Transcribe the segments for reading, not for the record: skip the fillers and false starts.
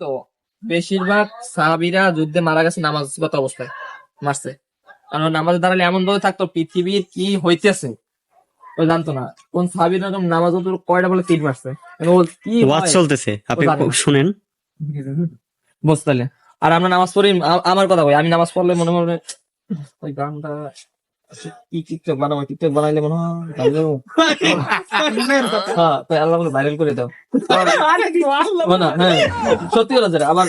তো বেশিরভাগ সাহাবীরা যুদ্ধে মারা গেছে নামাজরত অবস্থায় মারছে। কারণ নামাজে দাঁড়ালে এমন ভাবে থাকতো পৃথিবীর কি হইতেছে ও জানতো না। কোন সাহাবীরা নামাজ কয়টা বলে তীর মারছে, ও কি ওয়াজ হয় চলতেছে, আপনি ও জানে না। শুনেন। বুঝতে আর আমরা নামাজ পড়ি, আমার কথা বলি, আমি নামাজ পড়লে মনে মনে ওই গানটা কি টিকটক বানাবো, টিকটক বানাইলে মনে হয় ভাইরাল। হ্যাঁ, তো আল্লাহ বলে ভাইরাল করে দাও। না, হ্যাঁ সত্যি কথা যেটা। আবার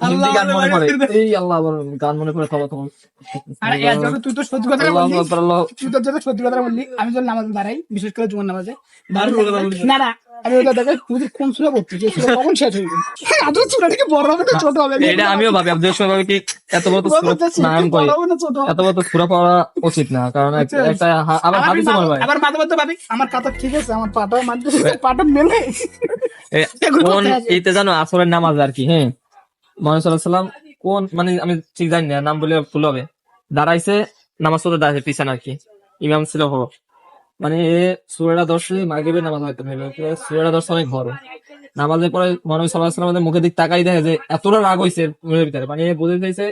হিন্দি গান মনে পড়ে, এই আল্লাহ আবার গান মনে পড়ে খবর খবর। তুই তো সত্যি কথা আল্লাহু বললি, আকবার, আল্লাহু তুই তো যেটা সত্যি কথা বললি। আমি যখন নামাজ দাঁড়াই, বিশেষ করে জুমার নামাজে না না আমি ওটা দেখাই হুজুর কোন সূরা পড়তে, যে সূরা কখন শেষ হইবে। আদৌ সূরাটা কি বড় হবে না ছোট হবে? এটা আমিও ভাবি, আপনি সময় ভাবি কি এত বড় তো সূরা নাম কই, বড় হবে না ছোট হবে? এত বড় তো সূরা পড়া উচিত না। কারণ একটা আবার আমি হাদিস মনে হয় আবার মাঝে মধ্যে ভাবি আমার কাতা ঠিক আছে, আমার পাটা মানতে পাটা মেলে কোন এইতে জানো আসরের নামাজ আর কি, হ্যাঁ মুহাম্মদ সাল্লাল্লাহু আলাইহি ওয়াসাল্লাম কোন মানে আমি ঠিক জানি না, নাম বলে ভুল হবে, দাঁড়াইছে নামাজ পড়তে দাঁড়াইছে পিছনে আর কি, ইমাম ছিল হলো মানে সূরাটা দর্শে মাগরিবের নামাজ হয়তো সূরাটা দর্শে অনেক বড়। নামাজের পরে মুহাম্মদ সাল্লাল্লাহু আলাইহি ওয়াসাল্লামের মুখের দিক তাকাই দেখে যে এতটা রাগ হইছে মনের ভিতরে, মানে বুঝে যাইছে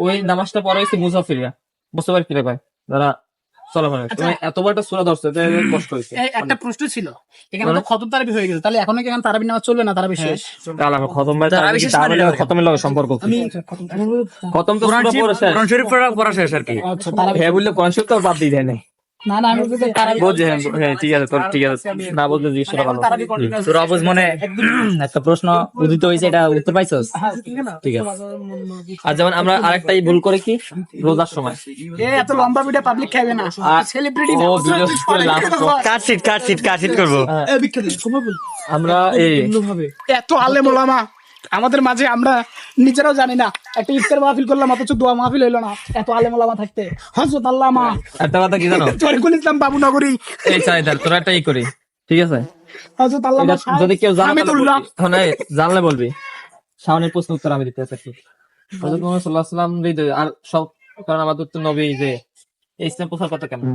ওই নামাজটা পড়া হইছে মুসাফিররা, বুঝতে পারি কিরে ভাই যারা চলাফেরা তুমি এত বড় একটা সূরা দর্শে কষ্ট হইছে। একটা প্রশ্ন ছিল, এখানে তো খতম তারাবি হয়ে গেছে, তাহলে এখনো কি এখানে তারাবি নামাজ চলবে না? তারাবি শেষ, তাহলে খতম ভাই খতমের লগে সম্পর্ক কি? খতম তো সূরা পড়া শেষ, কোরআন শরীফ পড়া শেষ আর কি। আচ্ছা তারাবি হ্যাঁ বললে কোরআন শরীফ তো বাদ দিয়ে দেয় নাই। না না আমি বলতে তারাবি বুঝছি, হ্যাঁ ঠিক আছে, তোর ঠিক আছে, না বলতে জিজ্ঞেস করা ভালো। তারাবি কন্টিনিউ তোর অবুঝ মনে একটা প্রশ্ন উদিত হয়েছে, এটা উত্তর পাইছস? ঠিক আছে। আর যেমন আমরা আরেকটাই ভুল করে কি, রোজার সময় এত লম্বা ভিডিও পাবলিক খাবে না, সেলিব্রিটি ও ভিডিও লাস্ট কাটছিট করবো। আমরা এই এত আলেম ওলামা আমাদের মাঝে, আমরা নিজেরাও জানি না। একটা ইফতার মাহফিল করলাম অথচ দোয়া মাহফিল হইলো না, এত আলেম ওলামা থাকতে। হযরত আল্লামা একটা কথা কি জানো, তরিকুল ইসলাম বাবু নগরী, এই চাইদার তোরা একটাই করি, ঠিক আছে? হযরত আল্লামা এটা যদি কেউ জানে তাহলে হামিদুল্লাহ। বলবি। হ্যাঁ, এই জানলে বলবি। শাওনের প্রশ্ন উত্তর আমি দিতে চাচ্ছি। হযরত মুহাম্মদ সাল্লাল্লাহু আলাইহি ওয়াসাল্লাম হৃদয় আর সব, কারণ আমাদের তো নবী যে এই ইসলাম প্রচার করতে কেমন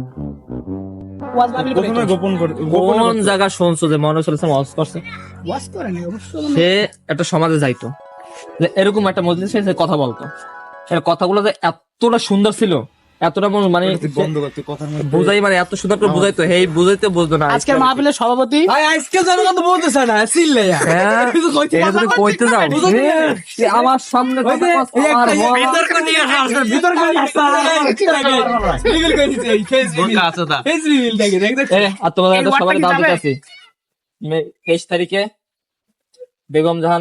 ওয়াজ মাহফিল করে কোন জায়গা শুনছো যে মুহাম্মদ সাল্লাল্লাহু আলাইহি ওয়াসাল্লাম ওয়াজ করছে? ওয়াজ করে না অবশ্য। সে একটা সমাজে যাইতো, যে এরকম একটা মজলিসে সে কথা বলতো, এর কথাগুলো যে এতটা সুন্দর ছিল, এতটা মানে বুঝাই, মানে এত সুন্দর করে বুঝাইতো, হেই বুঝাইতে বুঝতো না। আজকের মাহফিলের সভাপতি আজকে জনগণ তো বলতেছে না চিল্লে হ্যাঁ, এটা তুমি কইতে যাও সে আমার সামনে কথা কস, আমার বিতর্ক নিয়ে আসা বিতর্ক আর তোমাদের একটা সবার দাম দিতে আছি 23 তারিখে বেগম জাহান